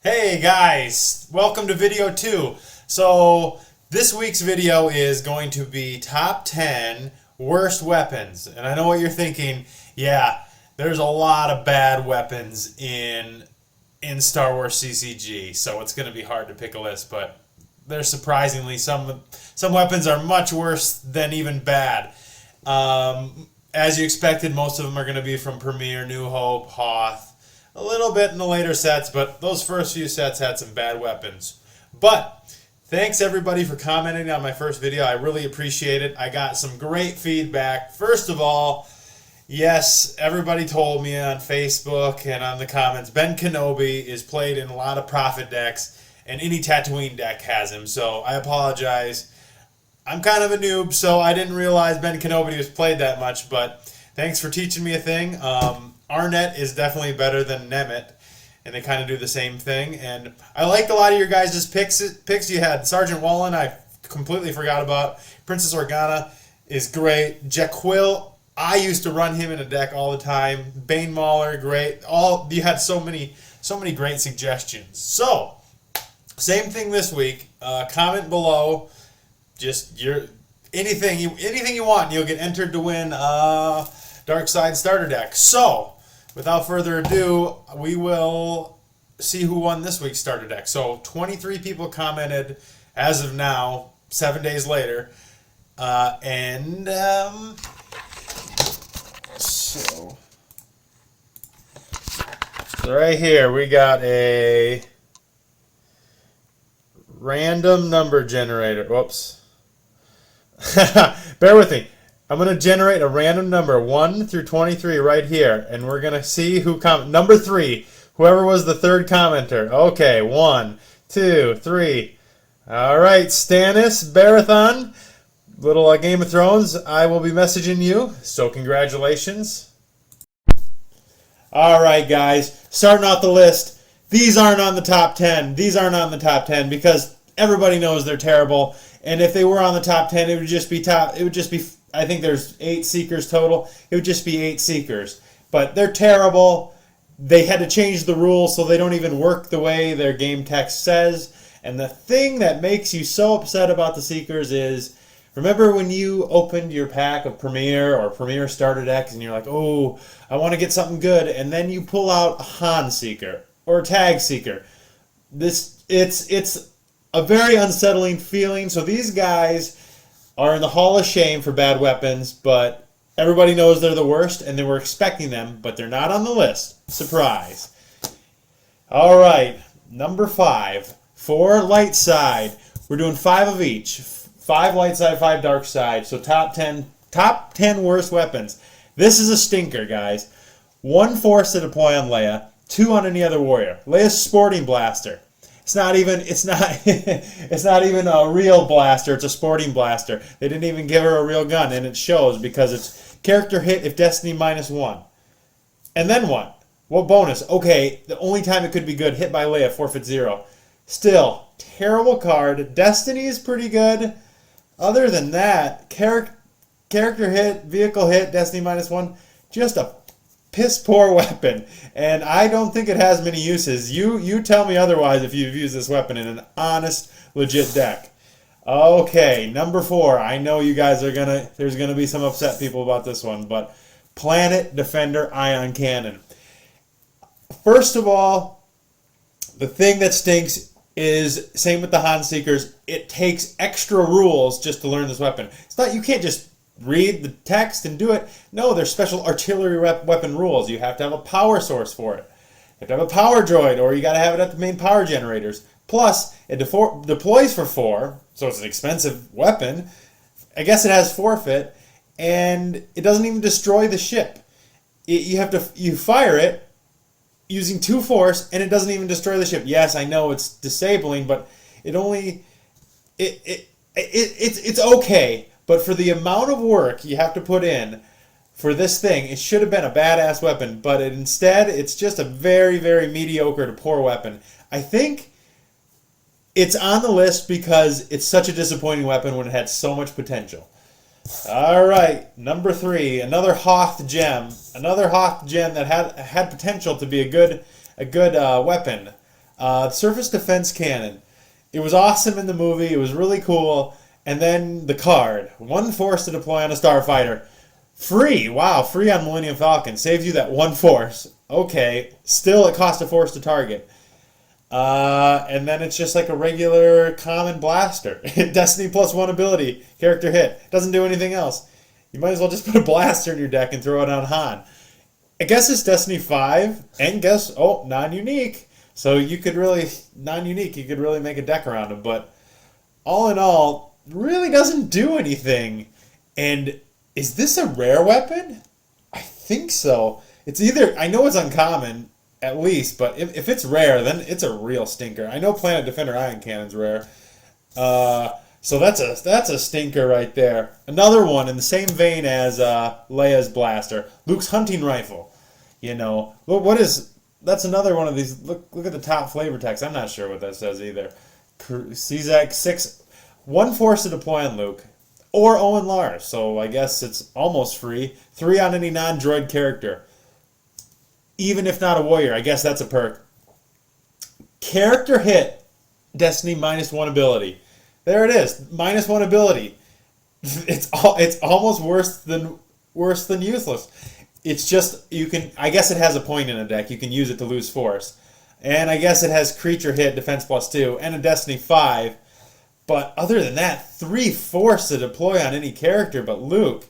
Hey guys, welcome to video 2. So this week's video is going to be top 10 worst weapons. And I know what you're thinking, yeah, there's a lot of bad weapons in Star Wars CCG, so it's going to be hard to pick a list, but there's surprisingly some weapons are much worse than even bad. As you expected, most of them are going to be from Premier, New Hope, Hoth. A little bit in the later sets, but those first few sets had some bad weapons. But thanks everybody for commenting on my first video. I really appreciate it. I got some great feedback. First of all, yes, everybody told me on Facebook and on the comments, Ben Kenobi is played in a lot of Prophet decks, and any Tatooine deck has him. So I apologize. I'm kind of a noob, so I didn't realize Ben Kenobi was played that much, but thanks for teaching me a thing. Arnett is definitely better than Nemeth, and they kind of do the same thing. And I liked a lot of your guys' picks you had. Sergeant Wallen, I completely forgot about. Princess Organa is great. Jaquil, I used to run him in a deck all the time. Bane Mauler, great. You had so many great suggestions. So, same thing this week. Comment below. Just anything you want, and you'll get entered to win Dark Side starter deck. So, without further ado, we will see who won this week's starter deck. So 23 people commented as of now, 7 days later. So right here we got a random number generator. Whoops. Bear with me. I'm going to generate a random number, 1 through 23 right here, and we're going to see who number 3, whoever was the third commenter. Okay, 1, 2, 3. All right, Stannis Baratheon, little Game of Thrones, I will be messaging you, so congratulations. All right, guys, starting off the list, these aren't on the top 10. These aren't on the top 10 because everybody knows they're terrible, and if they were on the top 10, it would just be I think there's 8 Seekers total. It would just be 8 Seekers. But they're terrible. They had to change the rules so they don't even work the way their game text says. And the thing that makes you so upset about the Seekers is, remember when you opened your pack of Premier or Premier starter decks and you're like, oh, I want to get something good. And then you pull out a Han Seeker or a Tag Seeker. It's a very unsettling feeling. So these guys are in the Hall of Shame for bad weapons, but everybody knows they're the worst, and they were expecting them, but they're not on the list. Surprise. All right, number 5. For light side, we're doing 5 of each. 5 light side, 5 dark side, so top 10 worst weapons. This is a stinker, guys. 1 force to deploy on Leia, 2 on any other warrior. Leia's Sporting Blaster. It's not even a real blaster. It's a sporting blaster. They didn't even give her a real gun, and it shows because it's character hit if destiny -1. And then what? What bonus? Okay, the only time it could be good, hit by Leia, forfeit 0. Still, terrible card. Destiny is pretty good. Other than that, character hit, vehicle hit, destiny -1, just a piss poor weapon, and I don't think it has many uses. You tell me otherwise if you've used this weapon in an honest, legit deck. Okay, number 4. I know you guys there's gonna be some upset people about this one, but Planet Defender Ion Cannon. First of all, the thing that stinks is, same with the Han Seekers, it takes extra rules just to learn this weapon. It's not, you can't just read the text and do it. No, there's special artillery weapon rules. You have to have a power source for it. You have to have a power droid, or you got to have it at the main power generators. Plus, it deploys for 4, so it's an expensive weapon. I guess it has forfeit, and it doesn't even destroy the ship. You fire it using 2 force, and it doesn't even destroy the ship. Yes, I know it's disabling, but it's okay. But for the amount of work you have to put in for this thing, it should have been a badass weapon. But instead, it's just a very, very mediocre to poor weapon. I think it's on the list because it's such a disappointing weapon when it had so much potential. All right, number 3, another Hoth gem. Another Hoth gem that had potential to be a good weapon. Surface defense cannon. It was awesome in the movie. It was really cool. And then the card. 1 force to deploy on a starfighter. Free. Wow, free on Millennium Falcon. Saves you that 1 force. Okay. Still, it costs a force to target. And then it's just like a regular common blaster. Destiny plus 1 ability. Character hit. Doesn't do anything else. You might as well just put a blaster in your deck and throw it on Han. I guess it's Destiny 5. And guess, non-unique. So you could really, non-unique, you could really make a deck around him. But all in all, really doesn't do anything. And is this a rare weapon? I think so. It's either, I know it's uncommon, at least, but if it's rare, then it's a real stinker. I know Planet Defender Ion Cannon's rare. So that's a stinker right there. Another one in the same vein as Leia's blaster. Luke's hunting rifle. You know, that's another one of these. Look at the top flavor text. I'm not sure what that says either. CZAC 6, 1 force to deploy on Luke. Or Owen Lars. So I guess it's almost free. 3 on any non-droid character. Even if not a warrior. I guess that's a perk. Character hit. Destiny -1 ability. There it is. -1 ability. It's almost worse than useless. It's just, you can, I guess it has a point in a deck. You can use it to lose force. And I guess it has creature hit, defense +2, and a Destiny 5. But other than that, 3 force to deploy on any character but Luke.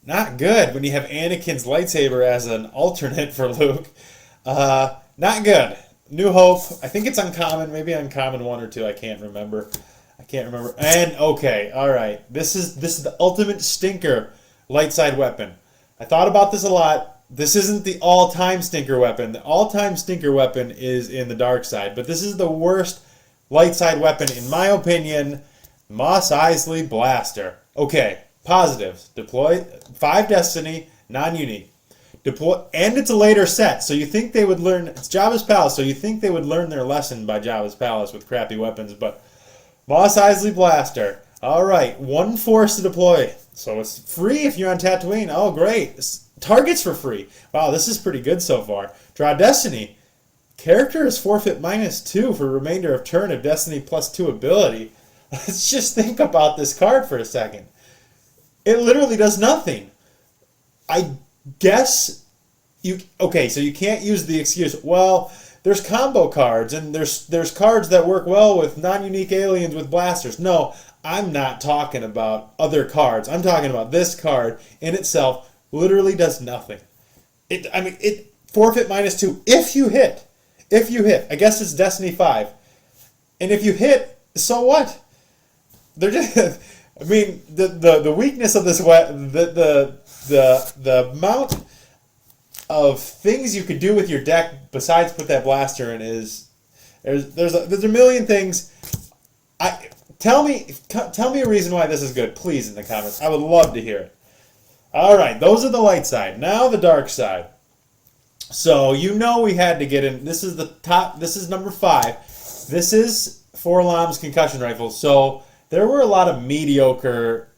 Not good when you have Anakin's lightsaber as an alternate for Luke. Not good. New Hope. I think it's uncommon. Maybe uncommon 1 or 2. I can't remember. And okay, all right. This is the ultimate stinker light side weapon. I thought about this a lot. This isn't the all-time stinker weapon. The all-time stinker weapon is in the dark side, but this is the worst light side weapon in my opinion. Mos Eisley Blaster. Okay, positives. Deploy 5 Destiny, non-unique. Deploy, and it's a later set, so you think they would learn. It's Jabba's Palace, so you think they would learn their lesson by Jabba's Palace with crappy weapons, but Mos Eisley Blaster. All right, 1 force to deploy. So it's free if you're on Tatooine. Oh, great. Targets for free. Wow, this is pretty good so far. Draw Destiny. Character is forfeit -2 for remainder of turn of Destiny +2 ability. Let's just think about this card for a second. It literally does nothing. I guess you... Okay, so you can't use the excuse, well, there's combo cards, and there's cards that work well with non-unique aliens with blasters. No, I'm not talking about other cards. I'm talking about this card in itself literally does nothing. It forfeit -2 if you hit. If you hit. I guess it's Destiny 5. And if you hit, so what? They're just the weakness of this the amount of things you could do with your deck besides put that blaster in is there's a million things. Tell me a reason why this is good, please, in the comments. I would love to hear it. All right, those are the light side. Now the dark side. So you know we had to get in. This is the top. This is number 5. This is Forlom's concussion rifle. So there were a lot of mediocre,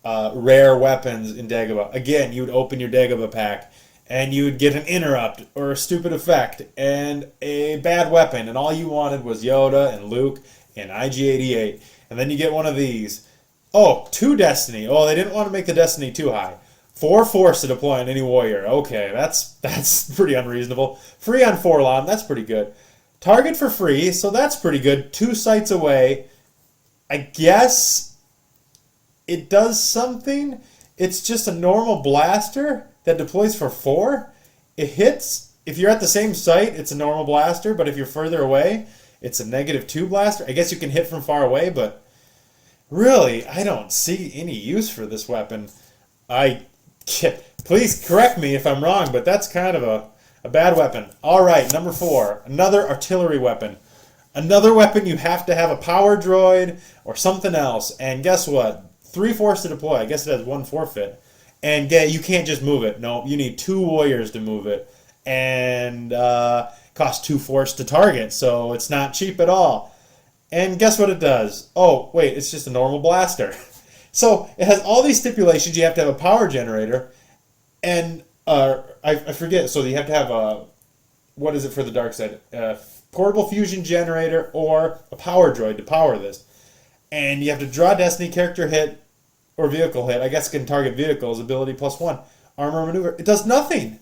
rare weapons in Dagobah. Again, you would open your Dagobah pack, and you would get an interrupt or a stupid effect and a bad weapon, and all you wanted was Yoda and Luke and IG-88. And then you get one of these. Oh, 2 Destiny. Oh, they didn't want to make the Destiny too high. 4 force to deploy on any warrior. Okay, that's pretty unreasonable. Free on Forlom. That's pretty good. Target for free, so that's pretty good. 2 sights away. I guess it does something. It's just a normal blaster that deploys for 4. It hits. If you're at the same site, it's a normal blaster, but if you're further away, it's a -2 blaster. I guess you can hit from far away, but really, I don't see any use for this weapon. Please correct me if I'm wrong, but that's kind of a bad weapon. All right, number 4, another artillery weapon. Another weapon you have to have a power droid or something else. And guess what? 3 force to deploy. I guess it has 1 forfeit. And you can't just move it. No, you need 2 warriors to move it. And costs 2 force to target, so it's not cheap at all. And guess what it does? Oh, wait, it's just a normal blaster. So it has all these stipulations. You have to have a power generator. And I forget. So you have to have a... What is it for the dark side? portable fusion generator, or a power droid to power this. And you have to draw destiny, character hit, or vehicle hit. I guess it can target vehicles, ability +1. Armor maneuver. It does nothing.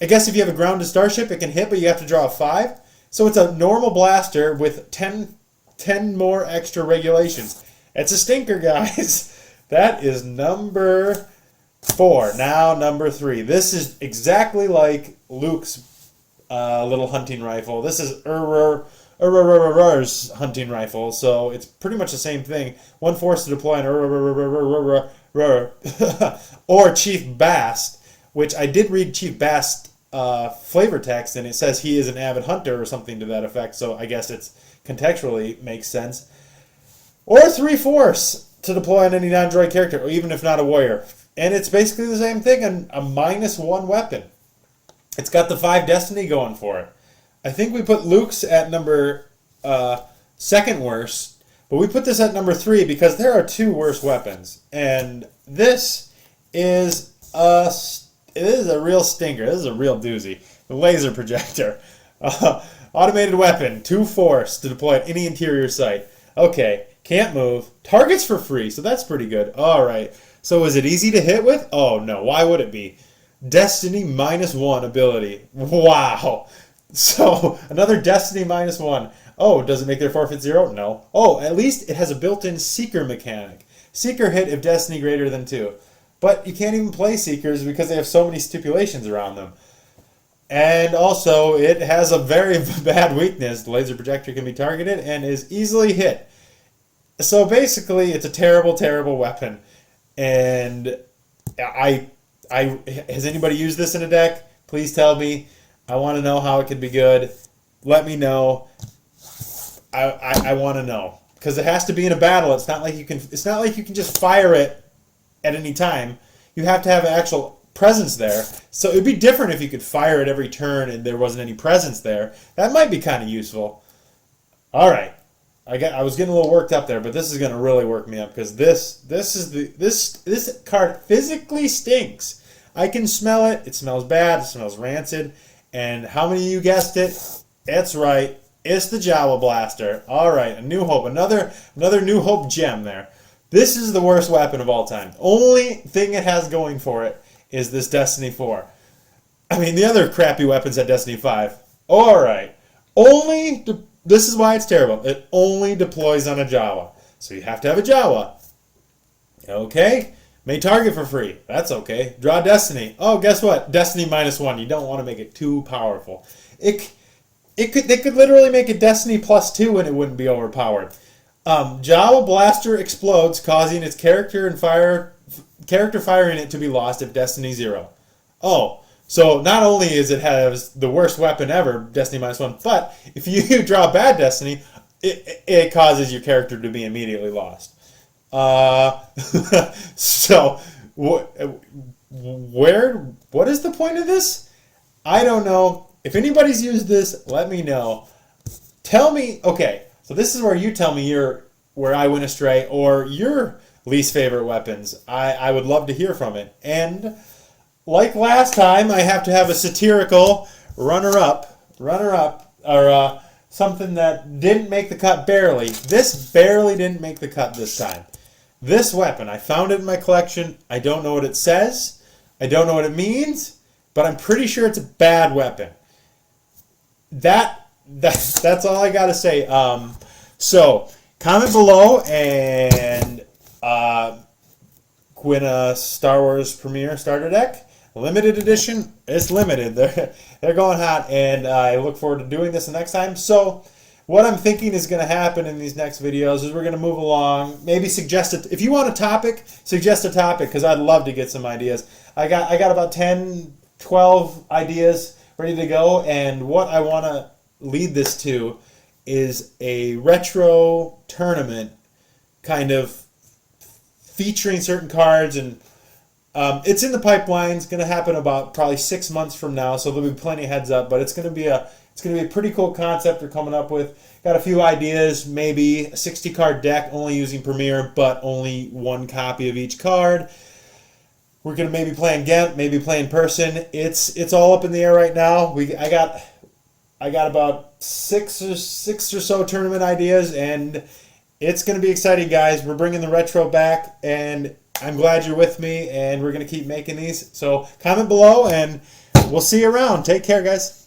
I guess if you have a grounded starship, it can hit, but you have to draw a 5. So it's a normal blaster with 10 more extra regulations. It's a stinker, guys. That is number 4. Now number 3. This is exactly like Luke's little hunting rifle. This is Urr's hunting rifle, so it's pretty much the same thing. 1 force to deploy an or Chief Bast, which I did read Chief Bast flavor text, and it says he is an avid hunter or something to that effect, so I guess it's contextually makes sense. Or 3 force to deploy on any non-droid character, or even if not a warrior. And it's basically the same thing, and a -1 weapon. It's got the 5 destiny going for it. I think we put Luke's at number 2nd worst, but we put this at number 3 because there are 2 worst weapons. And this is a real stinker. This is a real doozy. The laser projector. Automated weapon, 2 force to deploy at any interior site. Okay, can't move. Targets for free, so that's pretty good. All right. So is it easy to hit with? Oh, no. Why would it be? Destiny -1 ability. Wow. So another Destiny -1. Oh, does it make their forfeit 0? No. Oh, at least it has a built-in Seeker mechanic. Seeker hit if Destiny greater than 2. But you can't even play Seekers because they have so many stipulations around them. And also, it has a very bad weakness. The laser projector can be targeted and is easily hit. So basically, it's a terrible, terrible weapon. And has anybody used this in a deck? Please tell me. I want to know how it could be good. Let me know. I want to know, because it has to be in a battle. It's not like you can. It's not like you can just fire it at any time. You have to have an actual presence there. So it'd be different if you could fire it every turn and there wasn't any presence there. That might be kind of useful. All right, I was getting a little worked up there, but this is going to really work me up because this card physically stinks. I can smell it. It smells bad. It smells rancid. And how many of you guessed it? It's right. It's the Jawa Blaster. All right, a New Hope. Another New Hope gem there. This is the worst weapon of all time. Only thing it has going for it is this Destiny 4. I mean, the other crappy weapons at Destiny 5. All right. This is why it's terrible. It only deploys on a Jawa. So you have to have a Jawa. Okay. May target for free. That's okay. Draw Destiny. Oh, guess what? Destiny -1. You don't want to make it too powerful. They could literally make it Destiny +2 and it wouldn't be overpowered. Jawa Blaster explodes, causing its character firing it to be lost if Destiny 0. Oh, so not only is it has the worst weapon ever, Destiny -1, but if you draw bad Destiny, it causes your character to be immediately lost. So what is the point of this? I don't know. If anybody's used this, let me know. Tell me. Okay, so this is where you tell me where I went astray or your least favorite weapons. I would love to hear from it. And like last time, I have to have a satirical runner-up, or something that didn't make the cut barely. This barely didn't make the cut this time. This weapon, I found it in my collection. I don't know what it says. I don't know what it means, but I'm pretty sure it's a bad weapon. That's all I gotta say. So comment below and win a Star Wars Premiere starter deck. Limited edition. It's limited. They're going hot, and I look forward to doing this the next time. So what I'm thinking is going to happen in these next videos is we're going to move along. Maybe suggest it. If you want a topic, suggest a topic, because I'd love to get some ideas. I got about 10, 12 ideas ready to go, and what I want to lead this to is a retro tournament kind of featuring certain cards, and it's in the pipeline. It's going to happen about probably 6 months from now, so there'll be plenty of heads up, but it's going to be a pretty cool concept we're coming up with. Got a few ideas, maybe a 60-card deck only using Premiere, but only one copy of each card. We're going to maybe play in Ghent, maybe play in person. It's all up in the air right now. I got about six or so tournament ideas, and it's going to be exciting, guys. We're bringing the retro back, and I'm glad you're with me, and we're going to keep making these. So comment below, and we'll see you around. Take care, guys.